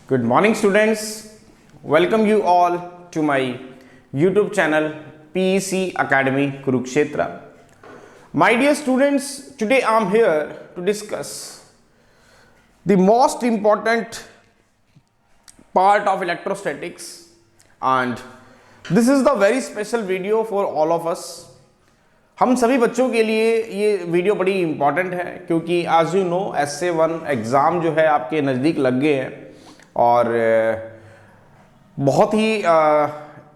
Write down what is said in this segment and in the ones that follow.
Good morning students, welcome you all to my YouTube channel PEC Academy Kurukshetra. My dear students, today I am here to discuss the most important part of electrostatics, and this is the very special video for all of us. हम सभी बच्चों के लिए ये video बड़ी important है क्योंकि as you know SA1 exam जो है आपके नज़दीक लग गए हैं और बहुत ही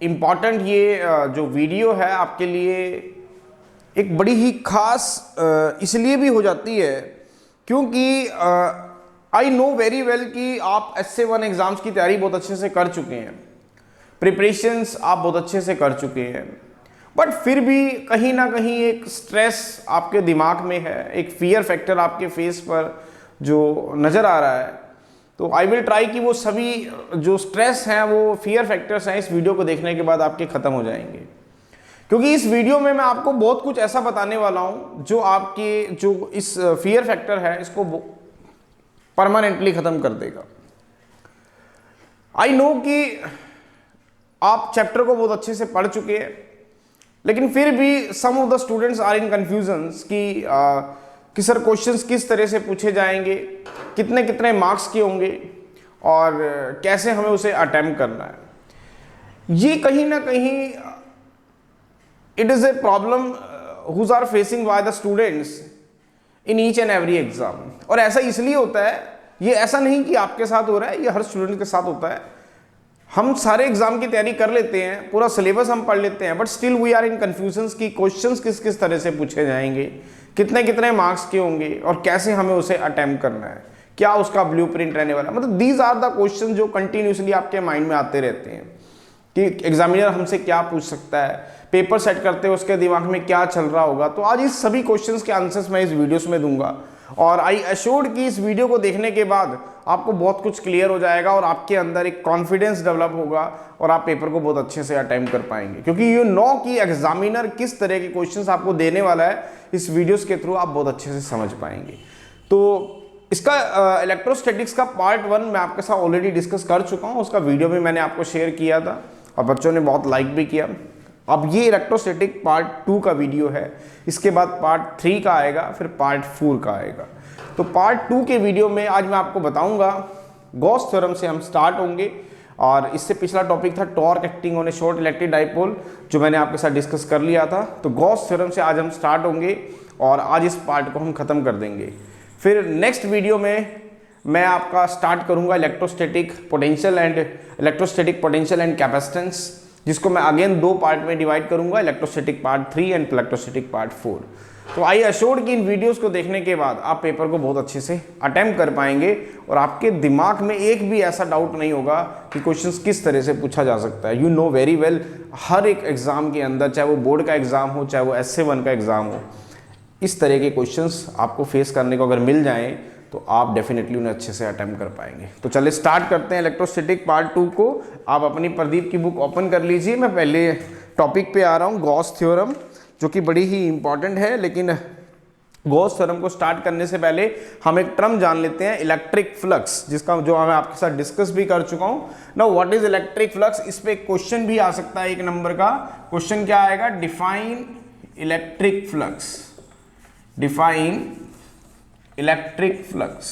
इम्पॉर्टेंट ये जो वीडियो है आपके लिए एक बड़ी ही खास इसलिए भी हो जाती है क्योंकि आई नो वेरी वेल कि आप SA1 एग्ज़ाम्स की तैयारी बहुत अच्छे से कर चुके हैं, प्रिपरेशंस आप बहुत अच्छे से कर चुके हैं, बट फिर भी कहीं ना कहीं एक स्ट्रेस आपके दिमाग में है, एक फियर फैक्टर आपके फेस पर जो नज़र आ रहा है। तो आई विल ट्राई कि वो सभी जो स्ट्रेस हैं, वो फियर फैक्टर्स हैं, इस वीडियो को देखने के बाद आपके ख़त्म हो जाएंगे, क्योंकि इस वीडियो में मैं आपको बहुत कुछ ऐसा बताने वाला हूँ जो आपके जो इस फियर फैक्टर है इसको परमानेंटली ख़त्म कर देगा। आई नो कि आप चैप्टर को बहुत अच्छे से पढ़ चुके हैं, लेकिन फिर भी some of the students are in confusions कि सर क्वेश्चंस किस तरह से पूछे जाएंगे, कितने कितने मार्क्स के होंगे और कैसे हमें उसे अटेम्प्ट करना है। ये कहीं ना कहीं it is a problem whose are facing by the students in each and every exam. और ऐसा इसलिए होता है, ये ऐसा नहीं कि आपके साथ हो रहा है, ये हर स्टूडेंट के साथ होता है। हम सारे एग्जाम की तैयारी कर लेते हैं, पूरा सिलेबस हम पढ़ लेते हैं, but still we are in confusions कि क्वेश्चंस किस किस तरह से पूछे जाएंगे, कितने कितने मार्क्स के होंगे और कैसे हमें उसे अटेम्प्ट करना है, क्या उसका ब्लूप्रिंट रहने वाला है। मतलब दीज आर द क्वेश्चन जो कंटिन्यूसली आपके माइंड में आते रहते हैं कि एग्जामिनर हमसे क्या पूछ सकता है, पेपर सेट करते हैं उसके दिमाग में क्या चल रहा होगा। तो आज इस सभी क्वेश्चंस के आंसर्स मैं इस वीडियोस में दूंगा और आई एश्योर्ड कि इस वीडियो को देखने के बाद आपको बहुत कुछ क्लियर हो जाएगा और आपके अंदर एक कॉन्फिडेंस डेवलप होगा और आप पेपर को बहुत अच्छे से अटेम्प्ट कर पाएंगे, क्योंकि यू नो कि एग्जामिनर किस तरह के क्वेश्चंस आपको देने वाला है। इस वीडियोस के थ्रू आप बहुत अच्छे से समझ पाएंगे। तो इसका इलेक्ट्रोस्टैटिक्स का पार्ट 1 मैं आपके साथ ऑलरेडी डिस्कस कर चुका हूँ, उसका वीडियो भी मैंने आपको शेयर किया था और बच्चों ने बहुत लाइक भी किया। अब ये इलेक्ट्रोस्टैटिक पार्ट 2 का वीडियो है, इसके बाद पार्ट 3 का आएगा, फिर पार्ट 4 का आएगा। तो पार्ट 2 के वीडियो में आज मैं आपको बताऊंगा गॉस थ्योरम से हम स्टार्ट होंगे, और इससे पिछला टॉपिक था torque acting on A short electric dipole, जो मैंने आपके साथ डिस्कस कर लिया था। तो गॉस थ्योरम से आज हम स्टार्ट होंगे और आज इस पार्ट को हम ख़त्म कर देंगे। फिर नेक्स्ट वीडियो में मैं आपका स्टार्ट करूंगा इलेक्ट्रोस्टैटिक पोटेंशियल एंड कैपेसिटेंस, जिसको मैं अगेन 2 पार्ट में डिवाइड करूंगा, electrostatic part 3 and electrostatic part 4। तो आई एश्योर्ड कि इन वीडियोस को देखने के बाद आप पेपर को बहुत अच्छे से अटेम्प्ट कर पाएंगे और आपके दिमाग में एक भी ऐसा डाउट नहीं होगा कि क्वेश्चंस किस तरह से पूछा जा सकता है। यू नो वेरी वेल, हर एक एग्जाम के अंदर, चाहे वो बोर्ड का एग्जाम हो, चाहे वो SA1 का एग्जाम हो, इस तरह के क्वेश्चंस आपको फेस करने को अगर मिल जाएं तो आप डेफिनेटली उन्हें अच्छे से अटेम्प्ट कर पाएंगे। तो चलिए स्टार्ट करते हैं इलेक्ट्रोस्टैटिक पार्ट 2 को। आप अपनी प्रदीप की बुक ओपन कर लीजिए। मैं पहले टॉपिक पे आ रहा हूँ, गॉस थ्योरम, जो कि बड़ी ही इंपॉर्टेंट है। लेकिन गॉस थ्योरम को स्टार्ट करने से पहले हम एक टर्म जान लेते हैं, इलेक्ट्रिक फ्लक्स, जिसका जो मैं आपके साथ डिस्कस भी कर चुका हूँ। Now what is electric flux, इस पे क्वेश्चन भी आ सकता है, 1 नंबर का क्वेश्चन क्या आएगा, define electric flux, define electric flux.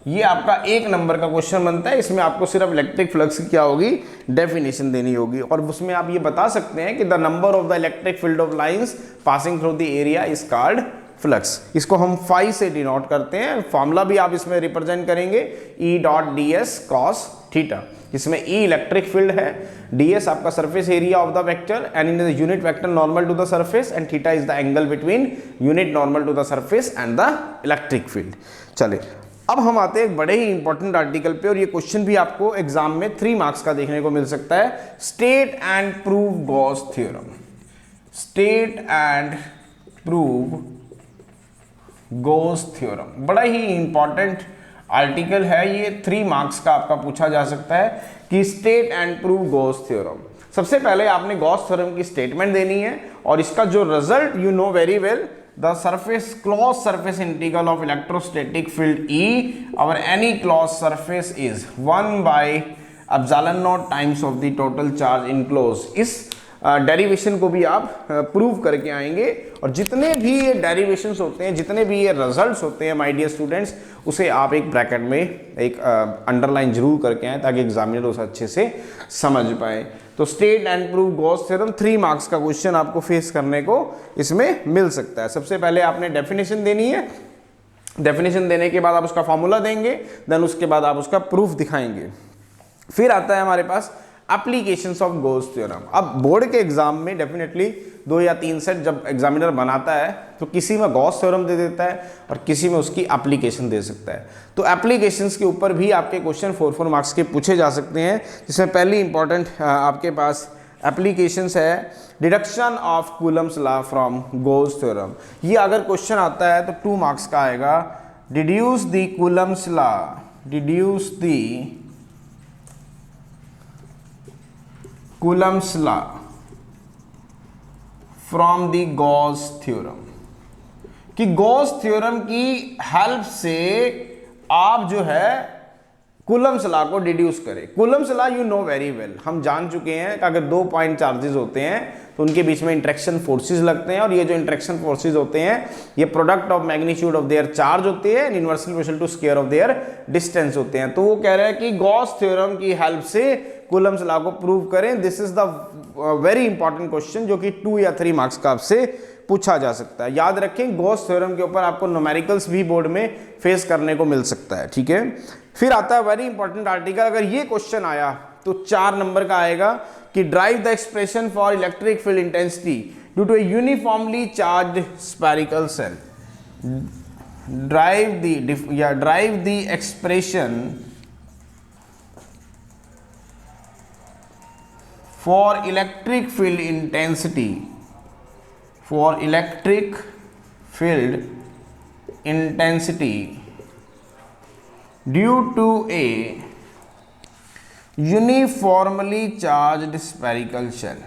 ये आपका 1 नंबर का क्वेश्चन बनता है। इसमें आपको सिर्फ इलेक्ट्रिक फ्लक्स की क्या होगी, डेफिनेशन देनी होगी, और उसमें आप ये बता सकते हैं कि the number of the electric field of lines passing through the area is called flux. इसको हम फाई से डिनोट करते हैं। फॉर्मूला भी आप इसमें रिप्रेजेंट करेंगे, E.ds cos थीटा। इसमें E इलेक्ट्रिक फील्ड है, ds आपका surface area of the vector and in the unit vector normal to the surface, and theta is the angle between unit normal to the surface and the electric field. चलिए अब हम आते हैं एक बड़े ही important article पे, और ये क्वेश्चन भी आपको एग्जाम में 3 मार्क्स का देखने को मिल सकता है। State and prove Gauss theorem, state and prove Gauss theorem, बड़ा ही इंपॉर्टेंट आर्टिकल है ये। 3 मार्क्स का आपका पूछा जा सकता है कि state and prove Gauss theorem. सबसे पहले आपने गॉस थ्योरम की स्टेटमेंट देनी है और इसका जो result, you know very well, the surface closed surface integral of electrostatic field E over any closed surface is 1 by epsilon naught times of the total charge enclosed। इस derivation को भी आप प्रूव करके आएंगे, और जितने भी ये डेरिवेशंस होते हैं, जितने भी ये रिजल्ट्स होते हैं माय डियर स्टूडेंट्स, उसे आप एक ब्रैकेट में एक अंडरलाइन जरूर करके आए ताकि एग्जामिनर उसे अच्छे से समझ पाए। तो state and prove Gauss theorem 3 marks का क्वेश्चन आपको फेस करने को इसमें मिल सकता है। सबसे पहले आपने डेफिनेशन देनी है, डेफिनेशन देने के बाद आप उसका फॉर्मूला देंगे, देन उसके बाद आप उसका प्रूफ दिखाएंगे। फिर आता है हमारे पास एप्लीकेशंस ऑफ गॉस थ्योरम। अब बोर्ड के एग्जाम में डेफिनेटली 2 या 3 सेट जब एग्जामिनर बनाता है तो किसी में गॉस थ्योरम दे देता है और किसी में उसकी एप्लीकेशन दे सकता है। तो एप्लीकेशंस के ऊपर भी आपके क्वेश्चन 4 मार्क्स के पूछे जा सकते हैं, जिसमें पहली इंपॉर्टेंट आपके पास एप्लीकेशंस है deduction of Coulomb's law from Gauss theorem. ये अगर क्वेश्चन आता है तो 2 मार्क्स का आएगा। Deduce the Coulomb's law, deduce the Coulomb's law from the Gauss theorem, कि गॉस थ्योरम की हेल्प से आप जो है कूलम्स लॉ को डिड्यूस करें। Coulomb's law you know very well, हम जान चुके हैं कि अगर 2 पॉइंट चार्जेस होते हैं तो उनके बीच में इंट्रैक्शन फोर्सेस लगते हैं, और ये जो इंट्रैक्शन फोर्सेस होते हैं ये product of magnitude of their charge होते हैं, inversely proportional to square of their distance होते हैं। तो वो कह रहे हैं कि गॉस थ्योरम की हेल्प से कूलम्स लॉ को प्रूव करें। This is the very important question जो कि 2 या 3 मार्क्स का आपसे पूछा जा सकता है। याद रखें गॉस थ्योरम के ऊपर आपको न्यूमेरिकल्स भी बोर्ड में फेस करने को मिल सकता है, ठीक है। फिर आता है वेरी इंपॉर्टेंट आर्टिकल, अगर ये क्वेश्चन आया तो 4 नंबर का आएगा कि drive the expression for electric field intensity due to a uniformly charged spherical cell. Drive the expression for electric field intensity, for electric field intensity due to a uniformly charged spherical shell,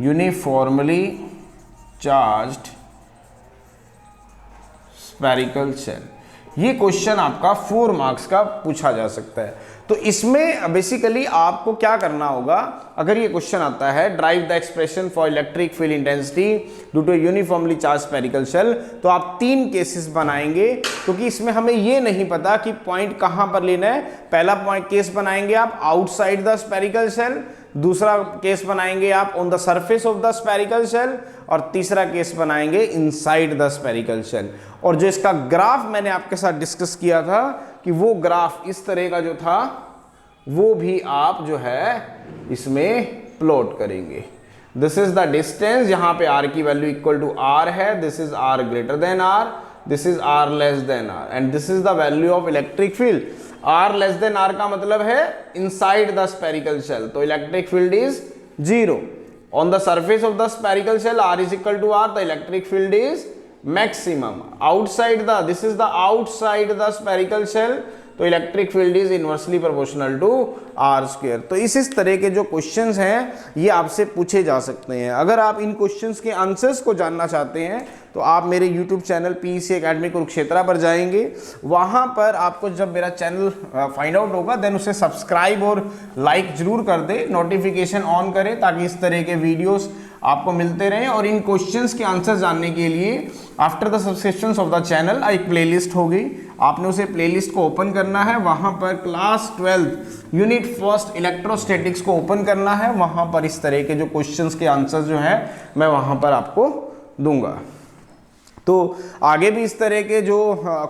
uniformly charged spherical shell। ये question आपका 4 marks का पूछा जा सकता है। तो इसमें basically आपको क्या करना होगा, अगर ये क्वेश्चन आता है drive the expression for electric field intensity due to uniformly charge spherical shell, तो आप 3 केसेस बनाएंगे, क्योंकि इसमें हमें ये नहीं पता कि पॉइंट कहां पर लेना है। पहला पॉइंट केस बनाएंगे आप आउटसाइड द स्फेरिकल शेल, दूसरा केस बनाएंगे आप on the surface of the spherical shell, और तीसरा केस बनाएंगे इनसाइड द स्फेरिकल शेल। और जो इसका ग्राफ मैंने आपके साथ डिस्कस किया था कि वो ग्राफ इस तरह का जो था वो भी आप जो है इसमें प्लॉट करेंगे। दिस इज द डिस्टेंस, यहां पे r की वैल्यू इक्वल टू r है, this is r greater than r, this is r less than r, and this is the value of electric field. r less than r का मतलब है inside the spherical shell, तो electric field is 0। On the surface of the spherical shell r is equal to r, the electric field is maximum. Outside the, this is the outside the spherical shell, तो electric field is inversely proportional to R square. तो इस तरह के जो questions हैं ये आपसे पूछे जा सकते हैं। अगर आप इन क्वेश्चंस के आंसर्स को जानना चाहते हैं तो आप मेरे YouTube channel PEC academy Kurukshetra पर जाएंगे, वहां पर आपको जब मेरा चैनल फाइंड आउट होगा देन उसे सब्सक्राइब और लाइक जरूर कर दे, नोटिफिकेशन ऑन करें ताकि इस तरह के वीडियोस आपको मिलते रहें। और इन क्वेश्चंस के आंसर जानने के लिए after the subscription of the channel एक प्लेलिस्ट होगी, आपने उसे प्लेलिस्ट को ओपन करना है, वहां पर क्लास 12 यूनिट फर्स्ट इलेक्ट्रोस्टैटिक्स को ओपन करना है, वहां पर इस तरह के जो क्वेश्चंस के आंसर जो है मैं वहां पर आपको दूंगा। तो आगे भी इस तरह के जो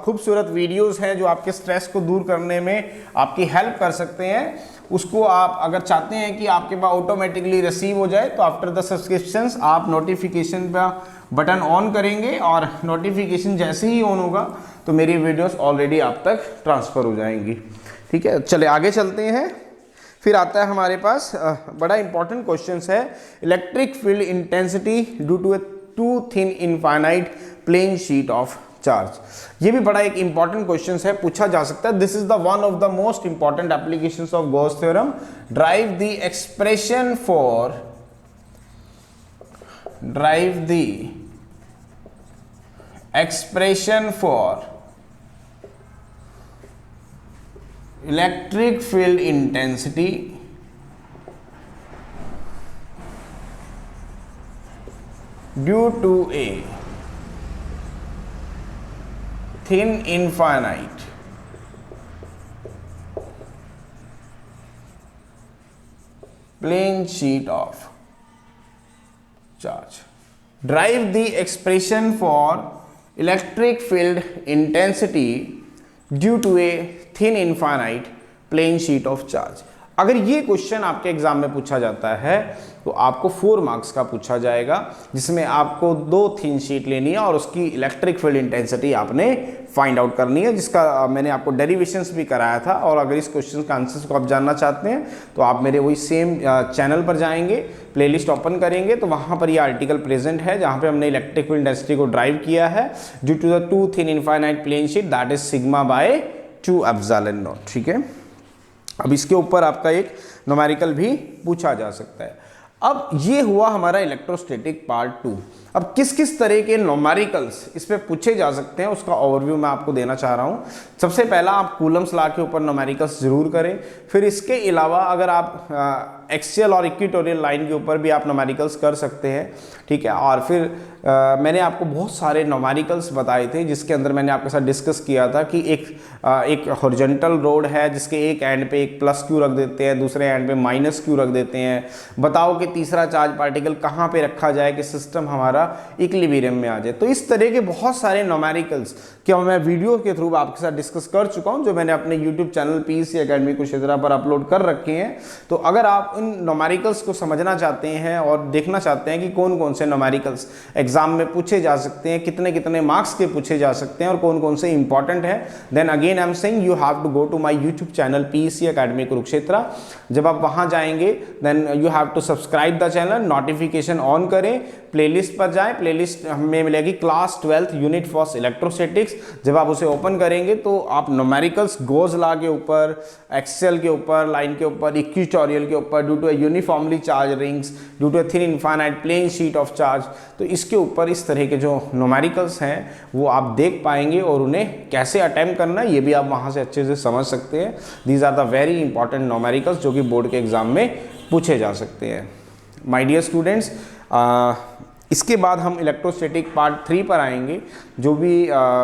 खूबसूरत वीडियोस हैं जो आपके स्ट्रेस को दूर करने में आपकी हेल्प कर सकते हैं, उसको आप अगर चाहते हैं कि आपके पास ऑटोमेटिकली रिसीव हो जाए तो आफ्टर द सब्सक्रिप्शंस आप नोटिफिकेशन का बटन ऑन करेंगे, और नोटिफिकेशन जैसे ही ऑन होगा तो मेरी वीडियोस ऑलरेडी आप तक ट्रांसफ़र हो जाएंगी। ठीक है, चले आगे चलते हैं। फिर आता है हमारे पास बड़ा इंपॉर्टेंट क्वेश्चन है electric field intensity due to a to thin infinite plane sheet of charge. ये भी बड़ा एक इंपॉर्टेंट क्वेश्चन है, पूछा जा सकता है। This is the one of the most important applications of Gauss theorem. Drive the expression for, drive the expression for electric field intensity due to a thin infinite plane sheet of charge. Derive the expression for electric field intensity due to a thin infinite plane sheet of charge. अगर ये question आपके exam में पूछा जाता है तो आपको 4 marks का पूछा जाएगा, जिसमें आपको 2 थिन शीट लेनी है और उसकी इलेक्ट्रिक फील्ड इंटेंसिटी आपने फाइंड आउट करनी है, जिसका मैंने आपको डेरिवेशंस भी कराया था। और अगर इस क्वेश्चन का आंसर्स को आप जानना चाहते हैं तो आप मेरे वही सेम चैनल पर जाएंगे, प्लेलिस्ट ओपन करेंगे तो वहाँ पर ये आर्टिकल प्रेजेंट है जहाँ पे हमने इलेक्ट्रिक फील्ड इंटेंसिटी को ड्राइव किया है due to the 2 thin infinite plane sheet that is sigma by 2 epsilon naught. ठीक है, अब इसके ऊपर आपका एक न्यूमेरिकल भी पूछा जा सकता है। अब ये हुआ हमारा इलेक्ट्रोस्टैटिक पार्ट 2। अब किस किस तरह के न्यूमेरिकल्स इस पे पूछे जा सकते हैं उसका ओवरव्यू मैं आपको देना चाह रहा हूँ। सबसे पहला आप कूलम्स लॉ के ऊपर न्यूमेरिकल्स जरूर करें, फिर इसके अलावा अगर आप एक्सियल और इक्वेटोरियल लाइन के ऊपर भी आप न्यूमेरिकल्स कर सकते हैं। ठीक है, और फिर मैंने आपको बहुत सारे न्यूमेरिकल्स बताए थे जिसके अंदर मैंने आपके साथ डिस्कस किया था कि एक हॉरिजॉन्टल रोड है जिसके एक एंड पे एक प्लस क्यू रख देते हैं, दूसरे एंड पे माइनस क्यू रख देते हैं। बताओ कि तीसरा चार्ज पार्टिकल कहाँ पे रखा जाए कि सिस्टम हमारा इक्विलिब्रियम में आ जाए। तो इस तरह के बहुत सारे न्यूमेरिकल्स क्या मैं वीडियो के थ्रू आपके साथ डिस्कस कर चुका हूँ, जो मैंने अपने YouTube channel PEC academy Kurukshetra पर अपलोड कर रखे हैं। तो अगर आप इन न्यूमेरिकल्स को समझना चाहते हैं और देखना चाहते हैं कि कौन कौन से न्यूमेरिकल्स एग्जाम में पूछे जा सकते हैं, कितने कितने मार्क्स के पूछे जा सकते हैं और कौन कौन से इंपॉर्टेंट है, then again I am saying you have to go to my YouTube channel PEC academy Kurukshetra. जब आप वहां जाएंगे then you have to subscribe the channel, notification on करें, प्लेलिस्ट पर जाएं। प्लेलिस्ट हमें मिलेगी class 12th unit for electrostatics. जब आप उसे ओपन करेंगे तो आप न्यूमेरिकल्स गोज लॉ के ऊपर, एक्सेल के ऊपर, लाइन के ऊपर, इक्वेटोरियल के ऊपर, due to uniformly charge rings, due to thin infinite plane sheet of charge, तो इसके ऊपर इस तरह के जो न्यूमेरिकल्स हैं वो आप देख पाएंगे और उन्हें कैसे अटेम्प्ट करना है ये भी आप वहाँ से अच्छे से समझ सकते हैं। These are the very important numericals जो कि बोर्ड के एग्जाम में पूछे जा सकते हैं। माय डियर स्टूडेंट्स, इसके बाद हम इलेक्ट्रोस्टैटिक पार्ट 3 पर आएंगे, जो भी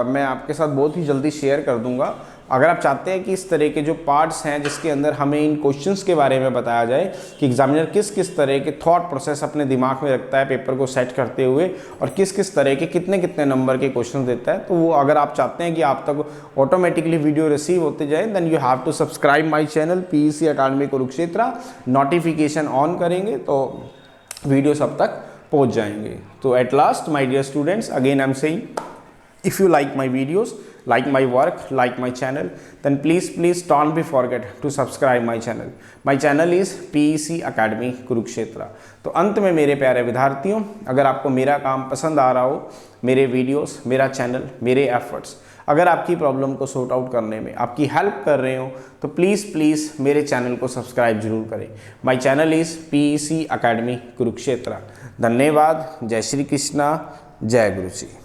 मैं आपके साथ बहुत ही जल्दी शेयर कर दूंगा। अगर आप चाहते हैं कि इस तरह के जो पार्ट्स हैं जिसके अंदर हमें इन क्वेश्चंस के बारे में बताया जाए कि एग्जामिनर किस किस तरह के थॉट प्रोसेस अपने दिमाग में रखता है पेपर को सेट करते हुए और किस किस तरह के कितने कितने नंबर के क्वेश्चन देता है, तो वो अगर आप चाहते हैं कि आप तक ऑटोमेटिकली वीडियो रिसीव होते जाए then you have to subscribe my channel PEC academy Kurukshetra. Notification on करेंगे तो वीडियो सब तक पहुँच जाएंगे। तो at last my dear students, again I am saying if you like my videos, like my work, like my channel, then please don't be forget to subscribe my channel. My channel is PEC Academy Kurukshetra. तो अंत में मेरे प्यारे विद्यार्थियों, अगर आपको मेरा काम पसंद आ रहा हो, मेरे वीडियोस, मेरा चैनल, मेरे एफर्ट्स अगर आपकी प्रॉब्लम को सॉर्ट आउट करने में आपकी हेल्प कर रहे हो तो प्लीज़ मेरे चैनल को सब्सक्राइब जरूर करें। My channel is PEC Academy Kurukshetra. धन्यवाद। जय श्री कृष्णा, जय गुरु जी।